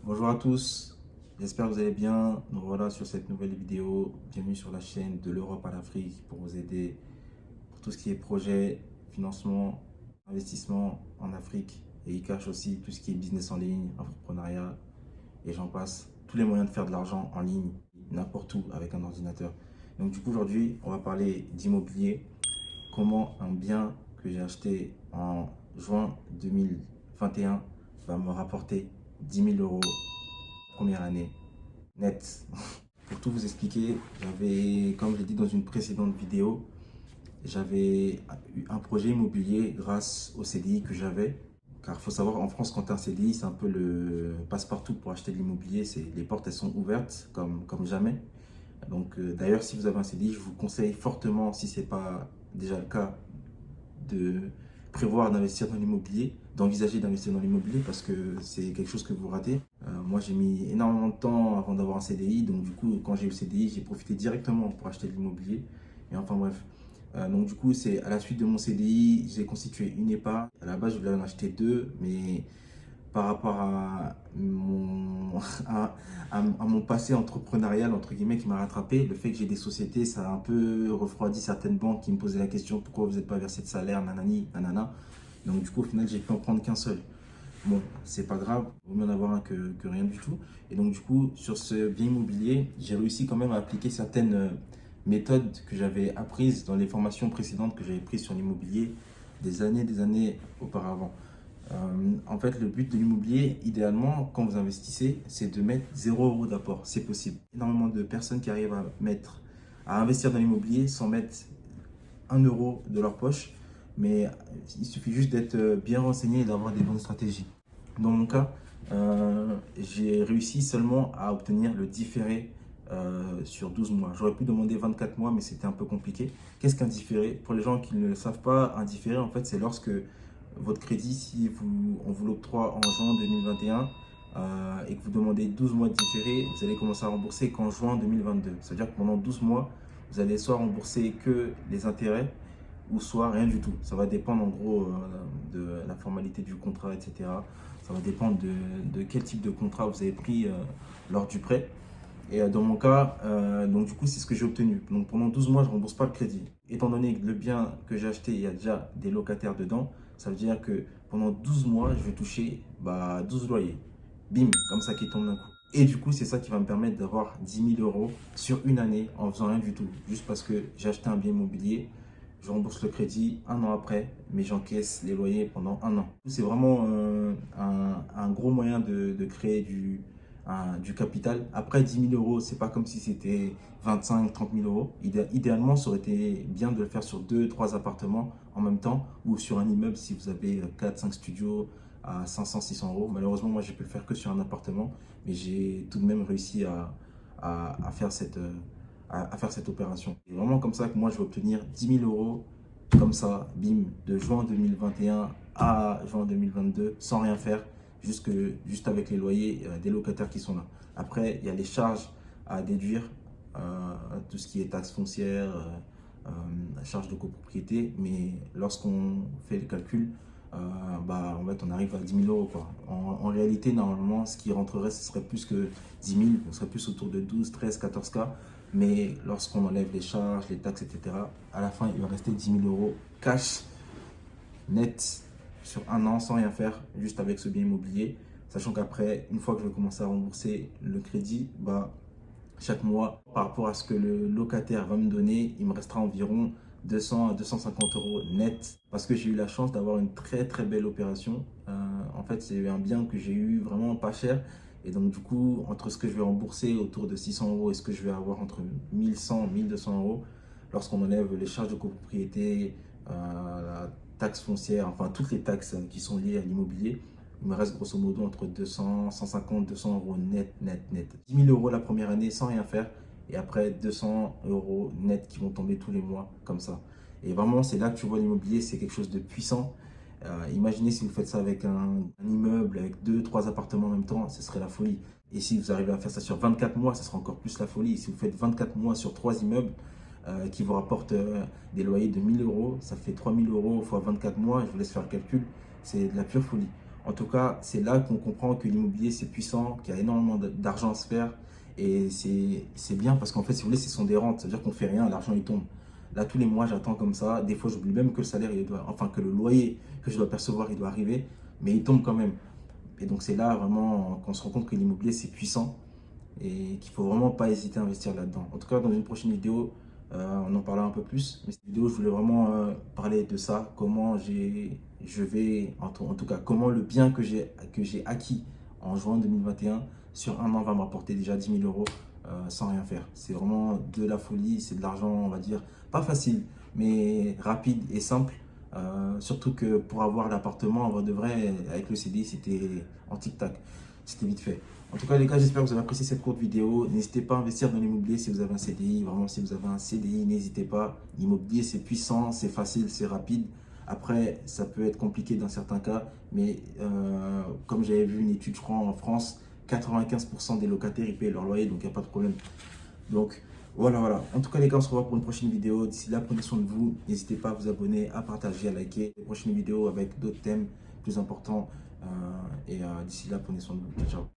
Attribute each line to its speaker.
Speaker 1: Bonjour à tous, j'espère que vous allez bien. Nous voilà sur cette nouvelle vidéo. Bienvenue sur la chaîne de l'Europe à l'Afrique pour vous aider pour tout ce qui est projet, financement, investissement en Afrique. Et il cache aussi tout ce qui est business en ligne, entrepreneuriat et j'en passe. Tous les moyens de faire de l'argent en ligne, n'importe où avec un ordinateur. Donc du coup aujourd'hui, on va parler d'immobilier. Comment un bien que j'ai acheté en juin 2021 va me rapporter 10 000 € première année net. Pour tout vous expliquer, comme je l'ai dit dans une précédente vidéo, j'avais eu un projet immobilier grâce au CDI que j'avais. Car il faut savoir, en France, quand tu as un CDI, c'est un peu le passe-partout pour acheter de l'immobilier. Les portes, elles sont ouvertes comme jamais. Donc, d'ailleurs, si vous avez un CDI, je vous conseille fortement, si ce n'est pas déjà le cas, de prévoir d'investir dans l'immobilier, d'envisager d'investir dans l'immobilier parce que c'est quelque chose que vous ratez. Moi, j'ai mis énormément de temps avant d'avoir un CDI, donc du coup, quand j'ai eu le CDI, j'ai profité directement pour acheter de l'immobilier. Et enfin bref. Donc du coup, c'est à la suite de mon CDI, j'ai constitué une épargne. À la base, je voulais en acheter deux, mais par rapport à mon passé entrepreneurial, entre guillemets, qui m'a rattrapé. Le fait que j'ai des sociétés, ça a un peu refroidi certaines banques qui me posaient la question pourquoi vous n'êtes pas versé de salaire, nanani, nanana. Donc, du coup, au final, j'ai pu en prendre qu'un seul. Bon, c'est pas grave, il vaut mieux en avoir un que rien du tout. Et donc, du coup, sur ce bien immobilier, j'ai réussi quand même à appliquer certaines méthodes que j'avais apprises dans les formations précédentes que j'avais prises sur l'immobilier des années auparavant. En fait, le but de l'immobilier, idéalement, quand vous investissez, c'est de mettre 0 € d'apport. C'est possible. Énormément de personnes qui arrivent à investir dans l'immobilier sans mettre 1 € de leur poche. Mais il suffit juste d'être bien renseigné et d'avoir des bonnes stratégies. Dans mon cas, j'ai réussi seulement à obtenir le différé sur 12 mois. J'aurais pu demander 24 mois, mais c'était un peu compliqué. Qu'est-ce qu'un différé? Pour les gens qui ne le savent pas, un différé, en fait, c'est lorsque votre crédit, si on vous l'octroie en juin 2021 et que vous demandez 12 mois de différé, vous allez commencer à rembourser qu'en juin 2022. C'est-à-dire que pendant 12 mois, vous allez soit rembourser que les intérêts ou soit rien du tout. Ça va dépendre en gros de la formalité du contrat, etc. Ça va dépendre de quel type de contrat vous avez pris lors du prêt. Et dans mon cas, donc du coup, c'est ce que j'ai obtenu. Donc pendant 12 mois, je ne rembourse pas le crédit. Étant donné que le bien que j'ai acheté, il y a déjà des locataires dedans, ça veut dire que pendant 12 mois, je vais toucher 12 loyers. Bim, comme ça qui tombe d'un coup. Et du coup, c'est ça qui va me permettre d'avoir 10 000 € sur une année en faisant rien du tout. Juste parce que j'ai acheté un bien immobilier, je rembourse le crédit un an après, mais j'encaisse les loyers pendant un an. C'est vraiment un gros moyen de créer du capital. Après 10 000 €, c'est pas comme si c'était 25, 30 000 euros. Idéalement, ça aurait été bien de le faire sur 2, 3 appartements en même temps ou sur un immeuble si vous avez 4, 5 studios à 500, 600 euros. Malheureusement, moi, j'ai pu le faire que sur un appartement, mais j'ai tout de même réussi à faire cette opération. C'est vraiment comme ça que moi, je vais obtenir 10 000 € comme ça, bim, de juin 2021 à juin 2022, sans rien faire, juste avec les loyers des locataires qui sont là. Après, il y a les charges à déduire, tout ce qui est taxes foncières, charges de copropriété, mais lorsqu'on fait le calcul, en fait, on arrive à 10 000 € quoi. En réalité, normalement, ce qui rentrerait, ce serait plus que 10 000, on serait plus autour de 12, 13, 14 cas. Mais lorsqu'on enlève les charges, les taxes, etc., à la fin, il va rester 10 000 € cash net sur un an sans rien faire, juste avec ce bien immobilier. Sachant qu'après, une fois que je vais commencer à rembourser le crédit, chaque mois, par rapport à ce que le locataire va me donner, il me restera environ 200 à 250 € net. Parce que j'ai eu la chance d'avoir une très très belle opération. En fait, c'est un bien que j'ai eu vraiment pas cher. Et donc du coup, entre ce que je vais rembourser autour de 600 € et ce que je vais avoir entre 1100 et 1200 €, lorsqu'on enlève les charges de copropriété, la taxe foncière, enfin toutes les taxes qui sont liées à l'immobilier, il me reste grosso modo entre 200, 150, 200 € net, net, net. 10 000 € la première année sans rien faire et après 200 € net qui vont tomber tous les mois comme ça. Et vraiment, c'est là que tu vois l'immobilier, c'est quelque chose de puissant. Imaginez si vous faites ça avec un immeuble, avec 2, 3 appartements en même temps, ce serait la folie. Et si vous arrivez à faire ça sur 24 mois, ce sera encore plus la folie. Si vous faites 24 mois sur 3 immeubles qui vous rapportent des loyers de 1 000 €, ça fait 3 000 € fois 24 mois, je vous laisse faire le calcul, c'est de la pure folie. En tout cas, c'est là qu'on comprend que l'immobilier, c'est puissant, qu'il y a énormément d'argent à se faire. Et c'est bien parce qu'en fait, si vous voulez, ce sont des rentes. C'est-à-dire qu'on fait rien, l'argent, il tombe. Là, tous les mois, j'attends comme ça. Des fois, j'oublie même que le salaire, enfin, que le loyer que je dois percevoir, il doit arriver. Mais il tombe quand même. Et donc, c'est là vraiment qu'on se rend compte que l'immobilier, c'est puissant et qu'il ne faut vraiment pas hésiter à investir là-dedans. En tout cas, dans une prochaine vidéo, on en parlera un peu plus. Mais cette vidéo, je voulais vraiment parler de ça, en tout cas, comment le bien que j'ai acquis en juin 2021 sur un an va me rapporter déjà 10 000 euros sans rien faire. C'est vraiment de la folie, c'est de l'argent, on va dire, pas facile, mais rapide et simple. Surtout que pour avoir l'appartement, en vrai de vrai, avec le CDI, c'était en tic-tac. C'était vite fait. En tout cas, les gars, j'espère que vous avez apprécié cette courte vidéo. N'hésitez pas à investir dans l'immobilier si vous avez un CDI. Vraiment, si vous avez un CDI, n'hésitez pas. L'immobilier, c'est puissant, c'est facile, c'est rapide. Après, ça peut être compliqué dans certains cas, mais comme j'avais vu une étude, je crois, en France, 95% des locataires, ils payent leur loyer, donc il n'y a pas de problème. Donc, voilà. En tout cas, les gars, on se revoit pour une prochaine vidéo. D'ici là, prenez soin de vous. N'hésitez pas à vous abonner, à partager, à liker. Les prochaines vidéos avec d'autres thèmes plus importants. D'ici là, prenez soin de vous. Ciao, ciao.